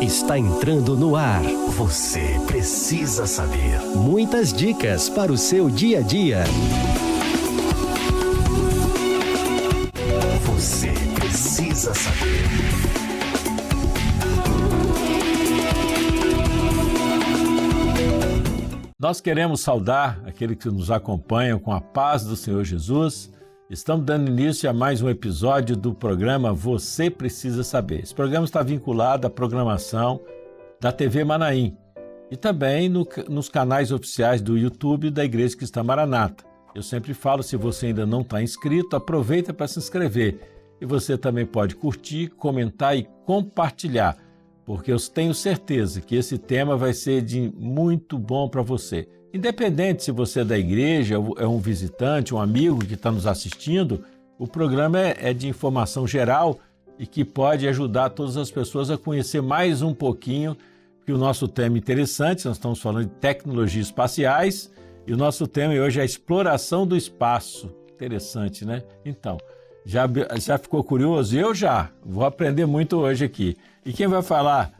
Está entrando no ar. Você precisa saber. Muitas dicas para o seu dia a dia. Você precisa saber. Nós queremos saudar aqueles que nos acompanham com a paz do Senhor Jesus. Estamos dando início a mais um episódio do programa Você Precisa Saber. Esse programa está vinculado à programação da TV Manaim e também nos canais oficiais do YouTube da Igreja Cristã Maranata. Eu sempre falo, se você ainda não está inscrito, aproveita para se inscrever. E você também pode curtir, comentar e compartilhar, porque eu tenho certeza que esse tema vai ser de muito bom para você. Independente se você é da igreja, é um visitante, um amigo que está nos assistindo, o programa é de informação geral e que pode ajudar todas as pessoas a conhecer mais um pouquinho, que o nosso tema é interessante. Nós estamos falando de tecnologias espaciais e o nosso tema hoje é a exploração do espaço. Interessante, né? Então, já ficou curioso? Eu já vou aprender muito hoje aqui. E quem vai falar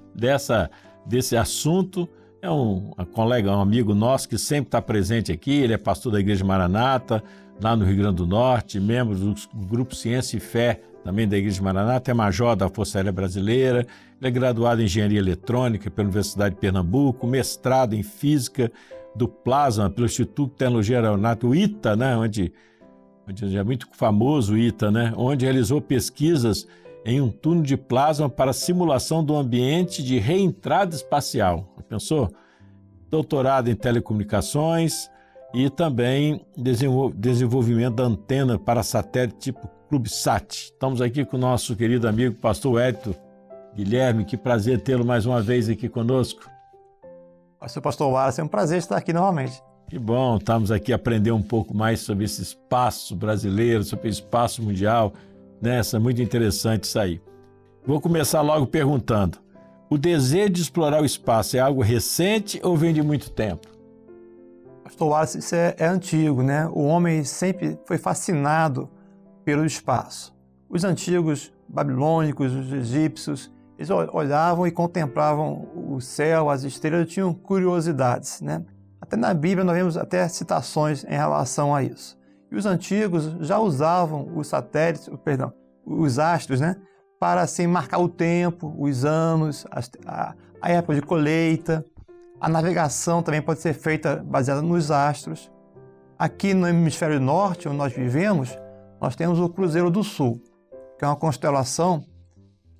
desse assunto é um colega, um amigo nosso que sempre está presente aqui. Ele é pastor da Igreja Maranata, lá no Rio Grande do Norte, membro do Grupo Ciência e Fé, também da Igreja Maranata, é major da Força Aérea Brasileira, ele é graduado em Engenharia Eletrônica pela Universidade de Pernambuco, mestrado em Física do Plasma pelo Instituto de Tecnologia Aeronáutica, o ITA, né, onde é muito famoso o ITA, né, onde realizou pesquisas em um túnel de plasma para simulação do ambiente de reentrada espacial. Pensou? Doutorado em telecomunicações e também desenvolvimento da antena para satélite tipo CubeSat. Estamos aqui com o nosso querido amigo pastor Hélito Guilherme. Que prazer tê-lo mais uma vez aqui conosco. Pastor Wallace, é um prazer estar aqui novamente. Que bom, estamos aqui a aprender um pouco mais sobre esse espaço brasileiro, sobre o espaço mundial. É muito interessante isso aí. Vou começar logo perguntando: o desejo de explorar o espaço é algo recente ou vem de muito tempo? Pastor Wallace, isso é antigo, né? O homem sempre foi fascinado pelo espaço. Os antigos babilônicos, os egípcios, eles olhavam e contemplavam o céu, as estrelas, tinham curiosidades, né? Até na Bíblia nós vemos até citações em relação a isso. E os antigos já usavam os satélites, os astros, né, para assim, marcar o tempo, os anos, a época de colheita. A navegação também pode ser feita baseada nos astros. Aqui no hemisfério norte, onde nós vivemos, nós temos o Cruzeiro do Sul, que é uma constelação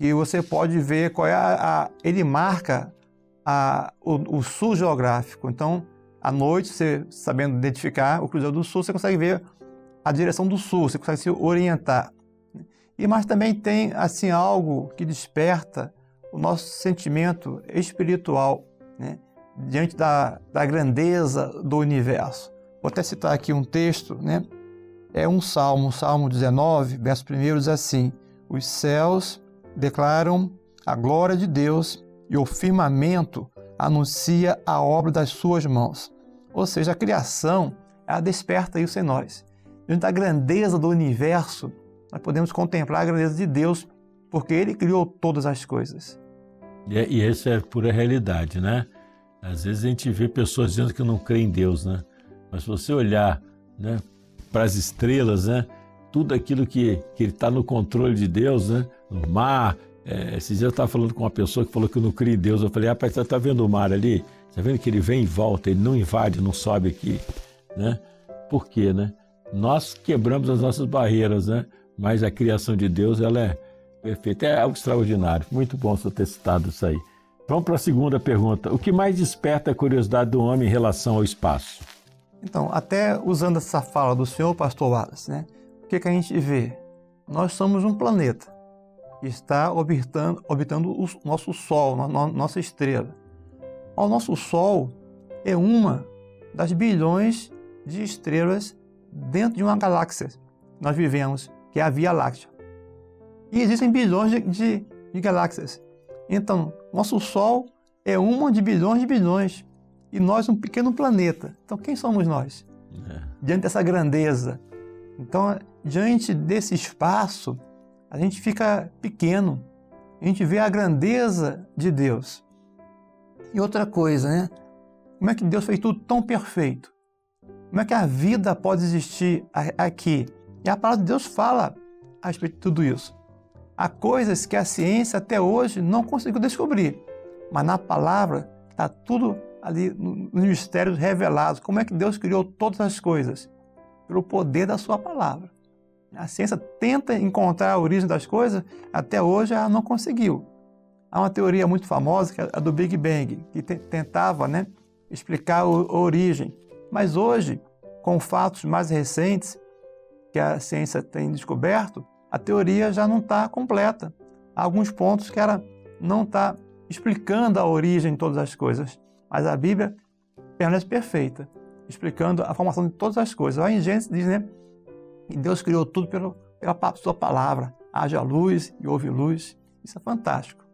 e você pode ver qual é ele marca o sul geográfico. Então, à noite, você sabendo identificar o Cruzeiro do Sul, você consegue ver a direção do sul, você consegue se orientar. Mas também tem assim algo que desperta o nosso sentimento espiritual, né, diante da grandeza do universo. Vou até citar aqui um texto, né? É um salmo, Salmo 19, verso 1, diz assim: os céus declaram a glória de Deus e o firmamento anuncia a obra das suas mãos. Ou seja, a criação, ela desperta isso em nós. Diante da grandeza do universo, nós podemos contemplar a grandeza de Deus, porque Ele criou todas as coisas. E essa é pura realidade, né? Às vezes a gente vê pessoas dizendo que não creem em Deus, né? Mas se você olhar, né, para as estrelas, né, tudo aquilo que Ele está no controle de Deus, né, no mar. Esses dias eu estava falando com uma pessoa que falou que não cria em Deus. Eu falei: rapaz, você está vendo o mar ali? Você está vendo que ele vem e volta, ele não invade, não sobe aqui, né? Por quê, né? Nós quebramos as nossas barreiras, né? Mas a criação de Deus, ela é perfeita, é algo extraordinário. Muito bom você ter citado isso aí. Vamos para a segunda pergunta. O que mais desperta a curiosidade do homem em relação ao espaço? Então, até usando essa fala do senhor, pastor Wallace, né? O que a gente vê? Nós somos um planeta que está orbitando o nosso Sol, nossa estrela. O nosso Sol é uma das bilhões de estrelas dentro de uma galáxia que nós vivemos, que é a Via Láctea. E existem bilhões de galáxias. Então, nosso Sol é uma de bilhões de bilhões. E nós um pequeno planeta. Então, quem somos nós? Diante dessa grandeza. Então, diante desse espaço, a gente fica pequeno. a gente vê a grandeza de Deus. E outra coisa, né? Como é que Deus fez tudo tão perfeito? Como é que a vida pode existir aqui? E a palavra de Deus fala a respeito de tudo isso. Há coisas que a ciência até hoje não conseguiu descobrir, mas na palavra está tudo ali nos mistérios revelados. Como é que Deus criou todas as coisas? Pelo poder da sua palavra. A ciência tenta encontrar a origem das coisas, até hoje ela não conseguiu. Há uma teoria muito famosa, que é a do Big Bang, que tentava, né, explicar a origem. Mas hoje, com fatos mais recentes que a ciência tem descoberto, a teoria já não está completa. Há alguns pontos que ela não está explicando a origem de todas as coisas. Mas a Bíblia permanece perfeita, explicando a formação de todas as coisas. Lá em Gênesis diz, né, que Deus criou tudo pela sua palavra. Haja luz e houve luz. Isso é fantástico.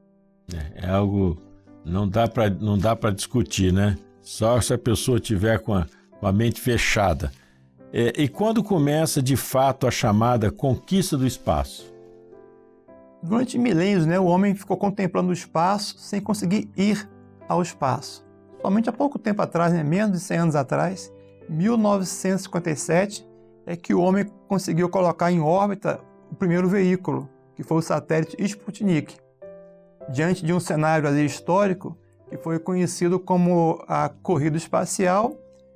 É algo não dá para discutir, né? Só se a pessoa tiver com a mente fechada. E quando começa de fato a chamada conquista do espaço? Durante milênios, né, o homem ficou contemplando o espaço sem conseguir ir ao espaço. Somente há pouco tempo atrás, né, menos de 100 anos atrás, 1957, é que o homem conseguiu colocar em órbita o primeiro veículo, que foi o satélite Sputnik. Diante de um cenário ali histórico, que foi conhecido como a corrida espacial,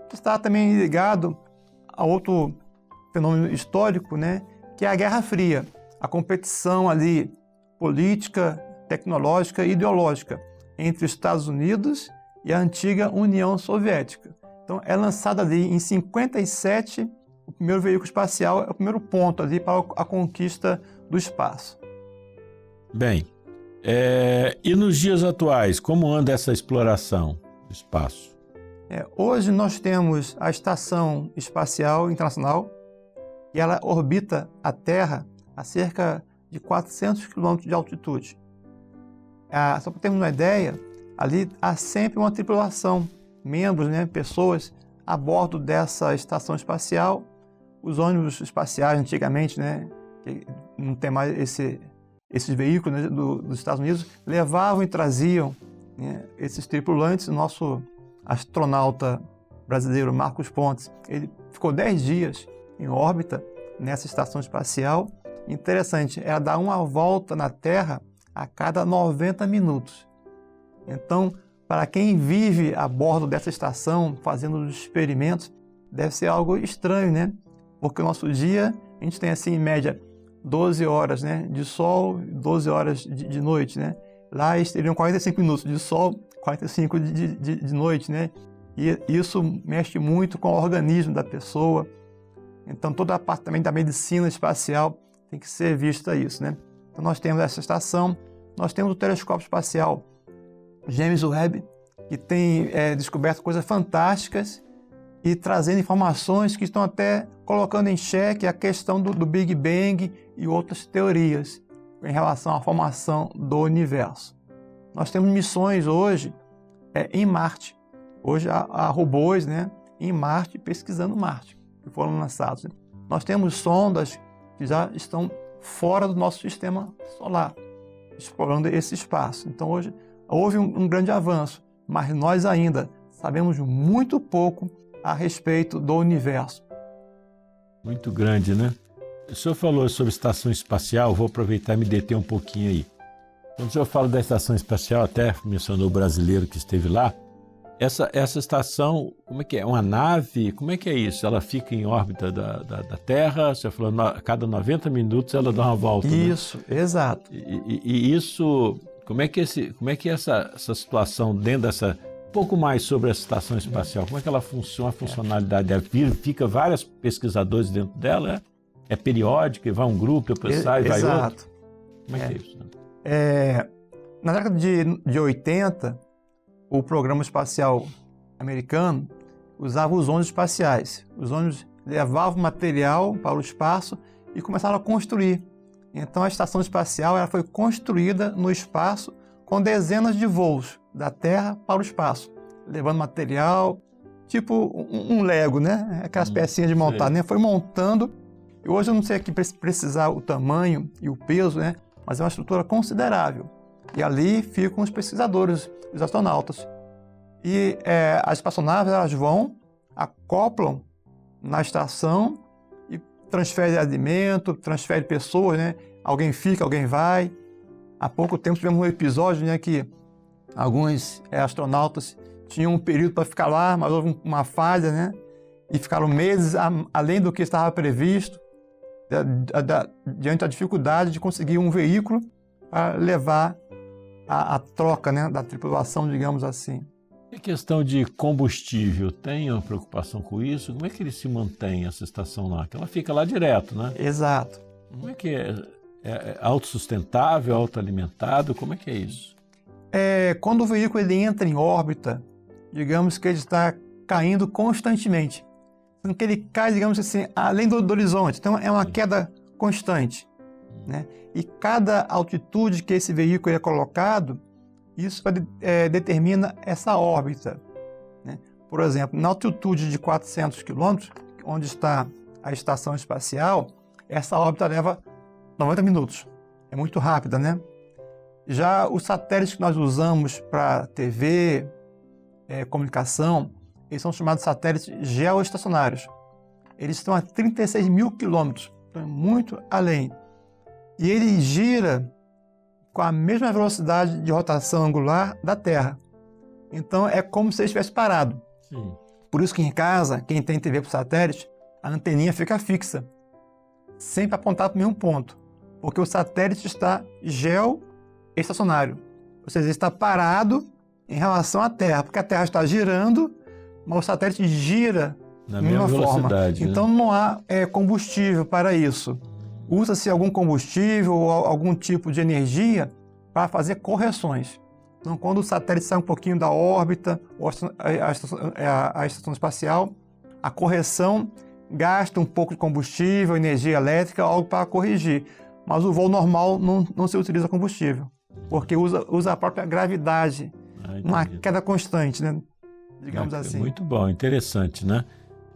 que está também ligado a outro fenômeno histórico, né, que é a Guerra Fria, a competição ali política, tecnológica e ideológica entre os Estados Unidos e a antiga União Soviética. Então, é lançado ali em 57, o primeiro veículo espacial é o primeiro ponto ali para a conquista do espaço. Bem, e nos dias atuais, como anda essa exploração do espaço? Hoje nós temos a Estação Espacial Internacional, e ela orbita a Terra a cerca de 400 km de altitude. Só para termos uma ideia, ali há sempre uma tripulação, membros, né, pessoas a bordo dessa estação espacial. Os ônibus espaciais antigamente, né, que não tem mais esses veículos, né, dos Estados Unidos, levavam e traziam, né, esses tripulantes. O nosso astronauta brasileiro Marcos Pontes, ele ficou 10 dias em órbita nessa estação espacial. Interessante, ela dá uma volta na Terra a cada 90 minutos. Então, para quem vive a bordo dessa estação, fazendo os experimentos, deve ser algo estranho, né? Porque o nosso dia, a gente tem assim, em média, 12 horas, né, de sol, 12 horas de noite, né? Lá teriam 45 minutos de sol, 45 de noite, né? E isso mexe muito com o organismo da pessoa. Então, toda a parte também da medicina espacial tem que ser vista isso, né? Então, nós temos essa estação, nós temos o telescópio espacial James Webb, que tem descoberto coisas fantásticas e trazendo informações que estão até colocando em xeque a questão do Big Bang e outras teorias em relação à formação do universo. Nós temos missões hoje em Marte. Hoje há robôs, né, em Marte pesquisando Marte, que foram lançados. Nós temos sondas que já estão fora do nosso sistema solar, explorando esse espaço. Então hoje houve um grande avanço, mas nós ainda sabemos muito pouco a respeito do universo. Muito grande, né? O senhor falou sobre estação espacial, vou aproveitar e me deter um pouquinho aí. Quando o senhor fala da estação espacial, até mencionou o brasileiro que esteve lá, essa estação, como é que é? Uma nave? Como é que é isso? Ela fica em órbita da Terra, você falou, a cada 90 minutos ela dá uma volta, isso, né? Exato. E isso, como é que essa situação dentro dessa... Um pouco mais sobre a estação espacial, como é que ela funciona, a funcionalidade dela? Fica vários pesquisadores dentro dela? É periódica, vai um grupo, depois sai, vai outro? Como é que é isso? Né? Na década de 80, o programa espacial americano usava os ônibus espaciais. Os ônibus levavam material para o espaço e começaram a construir. Então a estação espacial ela foi construída no espaço com dezenas de voos da Terra para o espaço, levando material, tipo um Lego, né? Aquelas pecinhas de montar, né? Foi montando. E hoje eu não sei aqui precisar o tamanho e o peso, né? Mas é uma estrutura considerável. E ali ficam os pesquisadores, os astronautas. E as espaçonaves, elas vão, acoplam na estação e transferem alimento, transferem pessoas, né? Alguém fica, alguém vai. Há pouco tempo tivemos um episódio, né, que alguns astronautas tinham um período para ficar lá, mas houve uma falha, né? E ficaram meses além do que estava previsto, diante da dificuldade de conseguir um veículo para levar a troca, né, da tripulação, digamos assim. E a questão de combustível, tem uma preocupação com isso? Como é que ele se mantém, essa estação lá? Que ela fica lá direto, né? Exato. Como é que é? É autossustentável, autoalimentado? Como é que é isso? Quando o veículo ele entra em órbita, digamos que ele está caindo constantemente. Sendo que ele cai, digamos assim, além do horizonte. Então, é uma queda constante, né? E cada altitude que esse veículo é colocado, isso determina essa órbita, né? Por exemplo, na altitude de 400 km, onde está a estação espacial, essa órbita leva 90 minutos. É muito rápida, né? Já os satélites que nós usamos para TV, comunicação, eles são chamados satélites geoestacionários. Eles estão a 36 mil quilômetros, então é muito além. E ele gira com a mesma velocidade de rotação angular da Terra. Então é como se ele estivesse parado. Sim. Por isso que em casa, quem tem TV por satélite, a anteninha fica fixa, sempre apontada para o mesmo ponto, porque o satélite está geoestacionário, ou seja, ele está parado em relação à Terra, porque a Terra está girando, mas o satélite gira na mesma velocidade, forma. né? Então não há combustível para isso. Usa-se algum combustível ou algum tipo de energia para fazer correções. Então, quando o satélite sai um pouquinho da órbita, ou a estação espacial, a correção gasta um pouco de combustível, energia elétrica, algo para corrigir. Mas o voo normal não se utiliza combustível, porque usa a própria gravidade, uma queda constante, né? Digamos assim. Muito bom, interessante, né?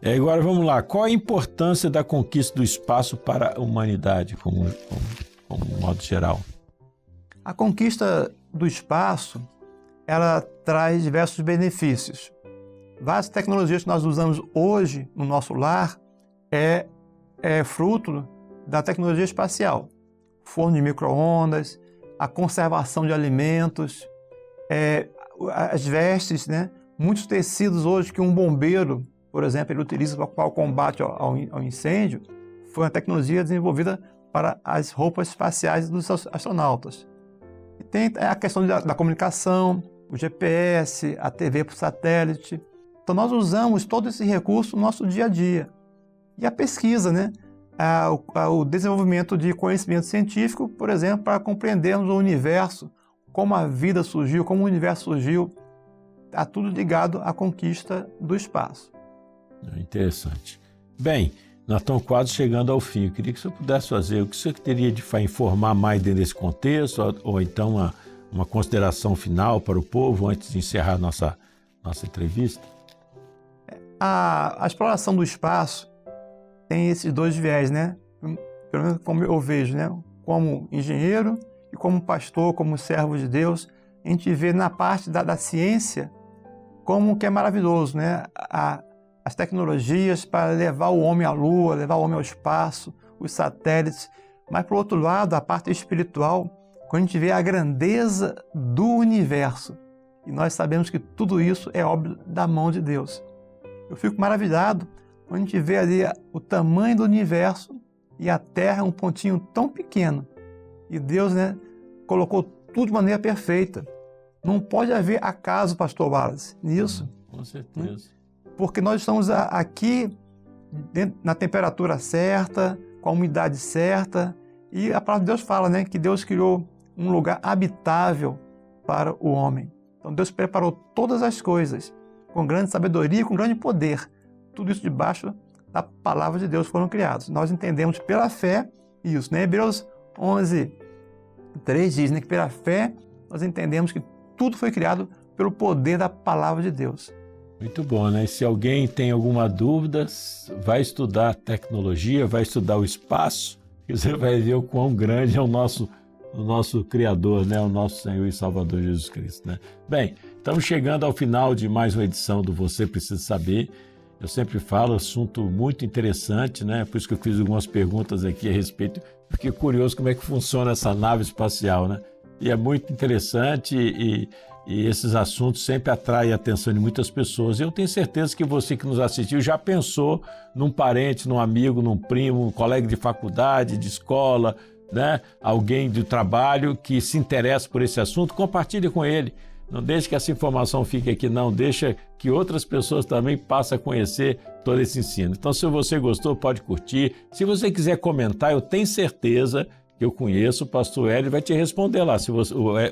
Agora vamos lá, qual a importância da conquista do espaço para a humanidade, como modo geral? A conquista do espaço, ela traz diversos benefícios. Várias tecnologias que nós usamos hoje no nosso lar é fruto da tecnologia espacial. Forno de micro-ondas, a conservação de alimentos, as vestes, né? Muitos tecidos hoje que um bombeiro, por exemplo, ele utiliza para o combate ao incêndio, foi uma tecnologia desenvolvida para as roupas espaciais dos astronautas. E tem a questão da comunicação, o GPS, a TV por satélite. Então nós usamos todo esse recurso no nosso dia a dia. E a pesquisa, né? O desenvolvimento de conhecimento científico, por exemplo, para compreendermos o universo, como a vida surgiu, como o universo surgiu. Está tudo ligado à conquista do espaço. Interessante. Bem, nós estamos quase chegando ao fim. Eu queria que o senhor pudesse fazer o que o senhor teria de informar mais dentro desse contexto, ou então uma consideração final para o povo antes de encerrar nossa entrevista. A exploração do espaço tem esses dois viés, né? Pelo menos como eu vejo, né? Como engenheiro e como pastor, como servo de Deus, a gente vê na parte da ciência como que é maravilhoso, né? As tecnologias para levar o homem à Lua, levar o homem ao espaço, os satélites. Mas, por outro lado, a parte espiritual, quando a gente vê a grandeza do universo, e nós sabemos que tudo isso é obra da mão de Deus. Eu fico maravilhado quando a gente vê ali o tamanho do universo e a Terra é um pontinho tão pequeno. E Deus, né, colocou tudo de maneira perfeita. Não pode haver acaso, pastor Wallace, nisso. Com certeza. Porque nós estamos aqui na temperatura certa, com a umidade certa, e a palavra de Deus fala, né, que Deus criou um lugar habitável para o homem. Então Deus preparou todas as coisas com grande sabedoria e com grande poder. Tudo isso debaixo da palavra de Deus foram criados. Nós entendemos pela fé isso, né? Hebreus 11:3 diz, né, que pela fé nós entendemos que tudo foi criado pelo poder da palavra de Deus. Muito bom, né? Se alguém tem alguma dúvida, vai estudar tecnologia, vai estudar o espaço, e você vai ver o quão grande é o nosso nosso Criador, né? O nosso Senhor e Salvador Jesus Cristo, né? Bem, estamos chegando ao final de mais uma edição do Você Precisa Saber. Eu sempre falo, assunto muito interessante, né? Por isso que eu fiz algumas perguntas aqui a respeito. Fiquei curioso como é que funciona essa nave espacial, né? E é muito interessante e esses assuntos sempre atraem a atenção de muitas pessoas. Eu tenho certeza que você que nos assistiu já pensou num parente, num amigo, num primo, um colega de faculdade, de escola, né? Alguém do trabalho que se interessa por esse assunto, compartilhe com ele. Não deixe que essa informação fique aqui, não. Deixa que outras pessoas também passem a conhecer todo esse ensino. Então, se você gostou, pode curtir. Se você quiser comentar, eu tenho certeza que eu conheço, o pastor Hélio vai te responder lá,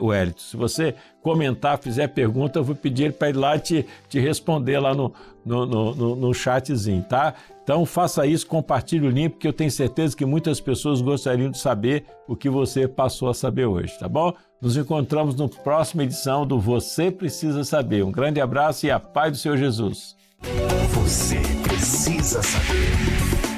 o Hélio. Se você comentar, fizer pergunta, eu vou pedir ele para ir lá te responder lá no chatzinho, tá? Então faça isso, compartilhe o link, porque eu tenho certeza que muitas pessoas gostariam de saber o que você passou a saber hoje, tá bom? Nos encontramos na próxima edição do Você Precisa Saber. Um grande abraço e a paz do Senhor Jesus. Você precisa saber.